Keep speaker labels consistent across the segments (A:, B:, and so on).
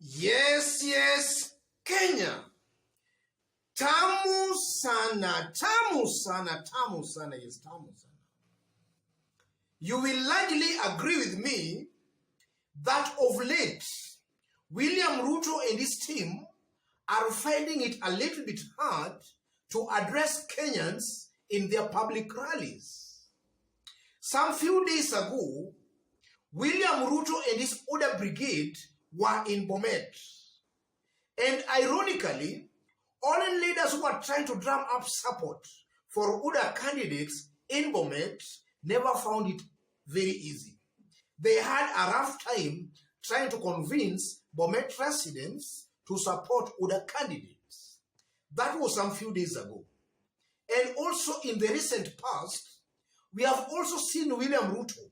A: Yes, Kenya. Tamu sana, tamu sana, tamu sana, yes, tamu sana. You will largely agree with me that of late, William Ruto and his team are finding it a little bit hard to address Kenyans in their public rallies. Some few days ago, William Ruto and his Oda Brigade were in Bomet. And ironically, all leaders who are trying to drum up support for Oda candidates in Bomet never found it very easy. They had a rough time trying to convince Bomet residents to support Oda candidates. That was some few days ago. And also in the recent past, we have also seen William Ruto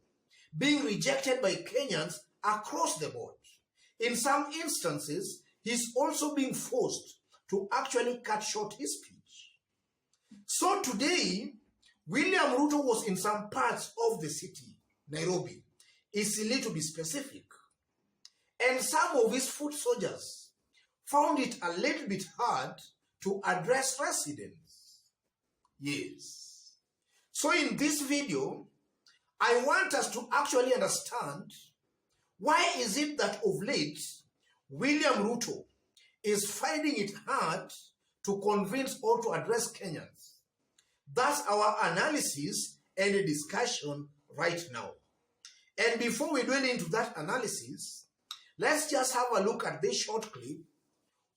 A: being rejected by Kenyans across the board. In some instances, he's also being forced to actually cut short his speech. So today, William Ruto was in some parts of the city, Nairobi, Easleigh to be specific. And some of his foot soldiers found it a little bit hard to address residents. Yes. So in this video, I want us to actually understand why is it that of late, William Ruto is finding it hard to convince or to address Kenyans. That's our analysis and a discussion right now. And before we dwell into that analysis, let's just have a look at this short clip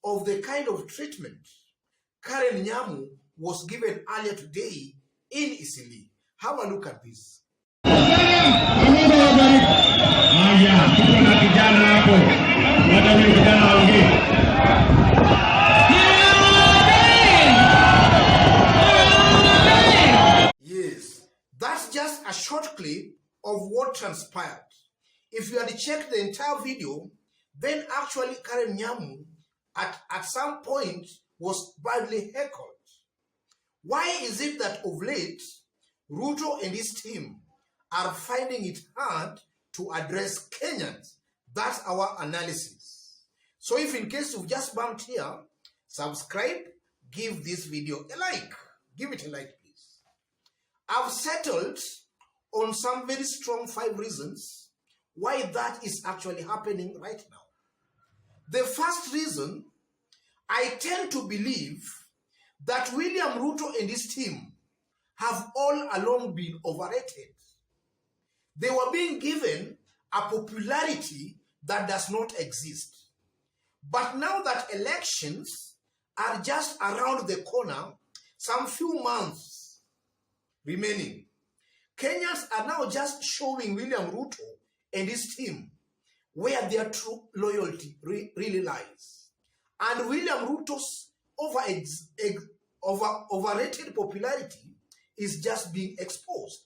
A: of the kind of treatment Karen Nyamu was given earlier today in Easleigh. Have a look at this. Yes, that's just a short clip of what transpired. If you had checked the entire video, then actually Karen Nyamu at some point was badly heckled. Why is it that of late, Ruto and his team are finding it hard to address Kenyans? That's our analysis. So if in case you've just bumped here, subscribe, give this video a like. Give it a like, please. I've settled on some very strong 5 reasons why that is actually happening right now. The first reason, I tend to believe that William Ruto and his team have all along been overrated. They were being given a popularity that does not exist. But now that elections are just around the corner, some few months remaining, Kenyans are now just showing William Ruto and his team where their true loyalty really lies. And William Ruto's overrated popularity is just being exposed.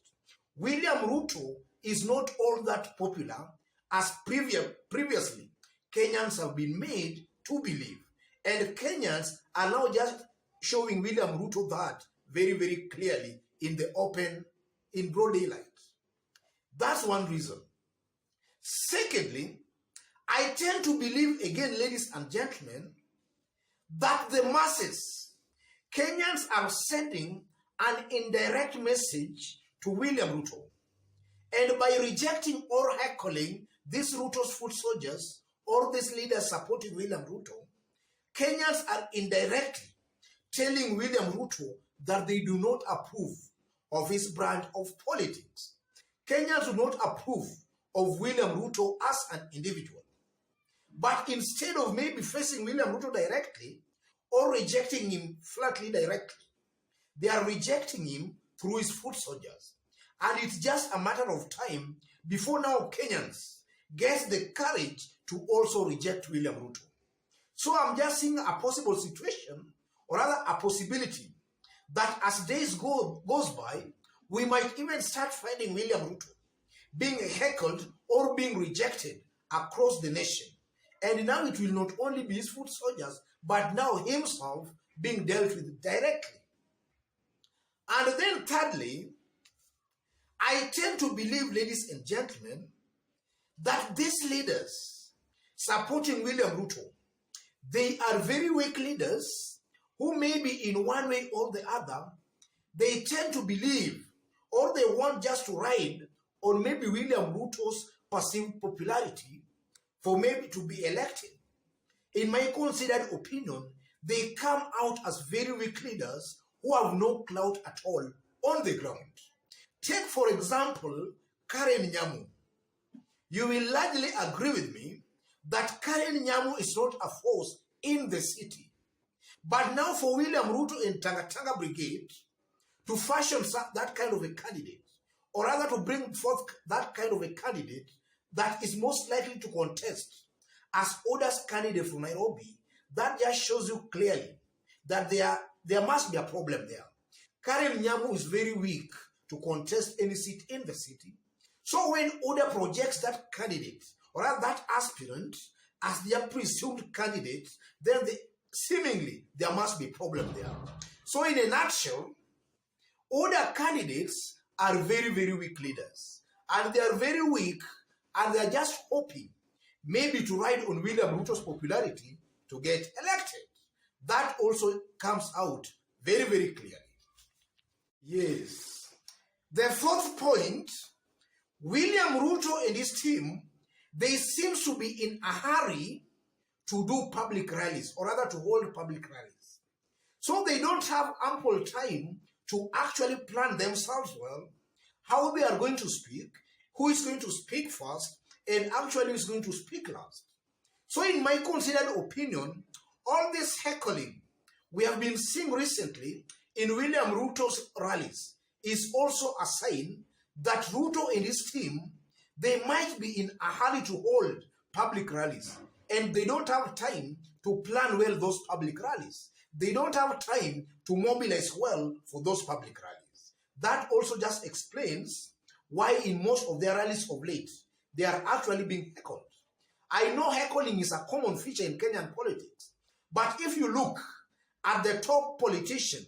A: William Ruto is not all that popular as previously Kenyans have been made to believe. And Kenyans are now just showing William Ruto that very, very clearly in the open, in broad daylight. That's one reason. Secondly, I tend to believe, again, ladies and gentlemen, that the masses, Kenyans are sending an indirect message to William Ruto. And by rejecting or heckling these Ruto's foot soldiers or these leaders supporting William Ruto, Kenyans are indirectly telling William Ruto that they do not approve of his brand of politics. Kenyans do not approve of William Ruto as an individual. But instead of maybe facing William Ruto directly or rejecting him flatly directly, they are rejecting him through his foot soldiers. And it's just a matter of time before now Kenyans get the courage to also reject William Ruto. So I'm just seeing a possible situation, or rather a possibility, that as days goes by, we might even start finding William Ruto being heckled or being rejected across the nation. And now it will not only be his foot soldiers, but now himself being dealt with directly. And then thirdly, I tend to believe, ladies and gentlemen, that these leaders, supporting William Ruto, they are very weak leaders who maybe in one way or the other, they tend to believe or they want just to ride on maybe William Ruto's perceived popularity for maybe to be elected. In my considered opinion, they come out as very weak leaders who have no clout at all on the ground. Take, for example, Karen Nyamu. You will largely agree with me that Karen Nyamu is not a force in the city. But now for William Ruto and Tanga Brigade to fashion that kind of a candidate, or rather to bring forth that kind of a candidate that is most likely to contest as Oda's candidate from Nairobi, that just shows you clearly that there must be a problem there. Karen Nyamu is very weak to contest any seat in the city. So when Oda projects that candidate, or that aspirant, as their presumed candidate, then seemingly there must be a problem there. So in a nutshell, Oda candidates are very, very weak leaders. And they are very weak, and they are just hoping maybe to ride on William Ruto's popularity to get elected. That also comes out very, very clearly. Yes. The fourth point, William Ruto and his team, they seem to be in a hurry to do public rallies, or rather to hold public rallies. So they don't have ample time to actually plan themselves well, how they are going to speak, who is going to speak first, and actually is going to speak last. So in my considered opinion, all this heckling we have been seeing recently in William Ruto's rallies is also a sign that Ruto and his team, they might be in a hurry to hold public rallies, and they don't have time to plan well those public rallies. They don't have time to mobilize well for those public rallies. That also just explains why in most of their rallies of late, they are actually being heckled. I know heckling is a common feature in Kenyan politics, but if you look at the top politician,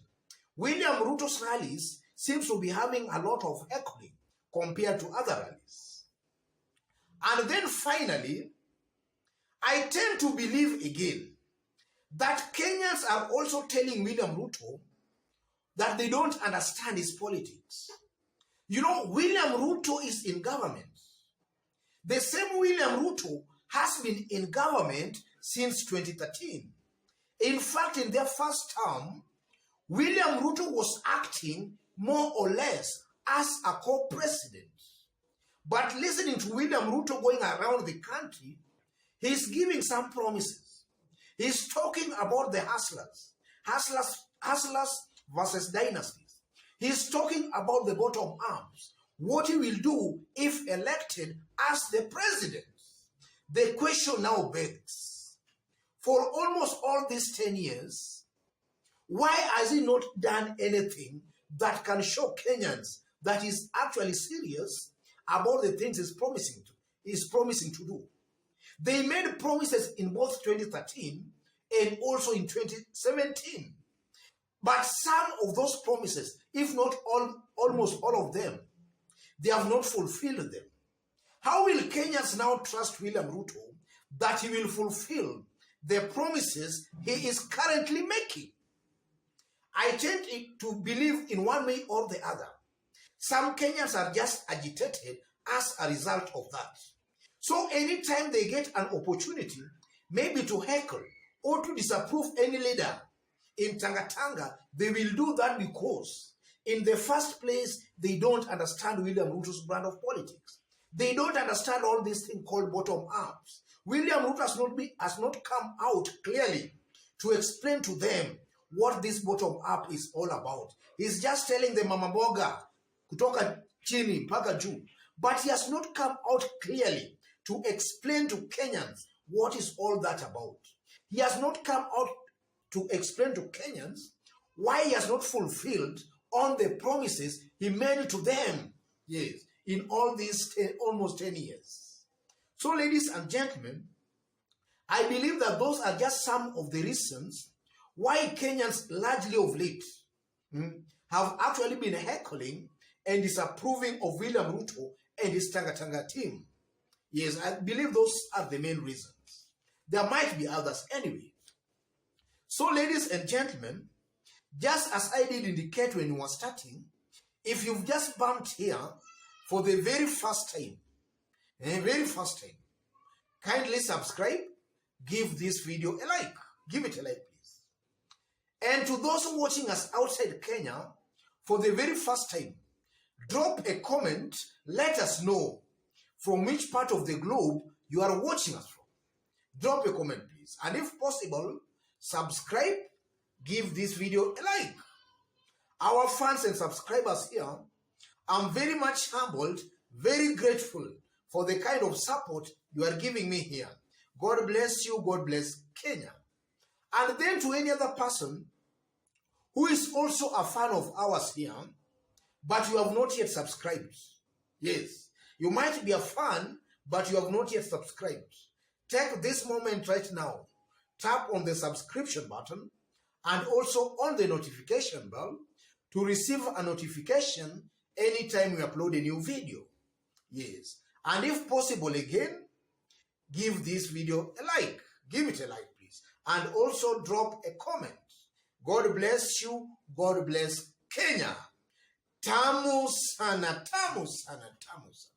A: William Ruto's rallies seems to be having a lot of heckling compared to other rallies. And then finally, I tend to believe again that Kenyans are also telling William Ruto that they don't understand his politics. You know, William Ruto is in government. The same William Ruto has been in government since 2013. In fact, in their first term, William Ruto was acting more or less as a co-president. But listening to William Ruto going around the country, he's giving some promises. He's talking about the hustlers versus dynasties. He's talking about the bottom arms, what he will do if elected as the president. The question now begs, for almost all these 10 years, why has he not done anything that can show Kenyans that he's actually serious about the things he's promising to do? They made promises in both 2013 and also in 2017. But some of those promises, if not almost all of them, they have not fulfilled them. How will Kenyans now trust William Ruto that he will fulfill the promises he is currently making? I tend to believe in one way or the other. Some Kenyans are just agitated as a result of that. So anytime they get an opportunity, maybe to heckle or to disapprove any leader in Tanga, they will do that because in the first place, they don't understand William Ruto's brand of politics. They don't understand all this thing called bottom arms. William Ruto has not come out clearly to explain to them what this bottom up is all about. He's just telling them mama boga, kutoka chini mpaka juu. But he has not come out clearly to explain to Kenyans what is all that about. He has not come out to explain to Kenyans why he has not fulfilled on the promises he made to them, yes, in all these almost 10 years. So, ladies and gentlemen, I believe that those are just some of the reasons why Kenyans largely of late have actually been heckling and disapproving of William Ruto and his Tanga team. Yes, I believe those are the main reasons. There might be others anyway. So, ladies and gentlemen, just as I did indicate when we were starting, if you've just bumped here for the very first time, kindly subscribe, give this video a like. Give it a like, please. And to those watching us outside Kenya, for the very first time, drop a comment, let us know from which part of the globe you are watching us from. Drop a comment, please. And if possible, subscribe, give this video a like. Our fans and subscribers here, I'm very much humbled, very grateful for the kind of support you are giving me here. God bless you, God bless Kenya. And then to any other person who is also a fan of ours here, but you have not yet subscribed. Yes, you might be a fan, but you have not yet subscribed. Take this moment right now. Tap on the subscription button and also on the notification bell to receive a notification anytime we upload a new video. Yes, and if possible again, give this video a like. Give it a like, please. And also drop a comment. God bless you. God bless Kenya. Tamu sana, tamu sana, tamu sana.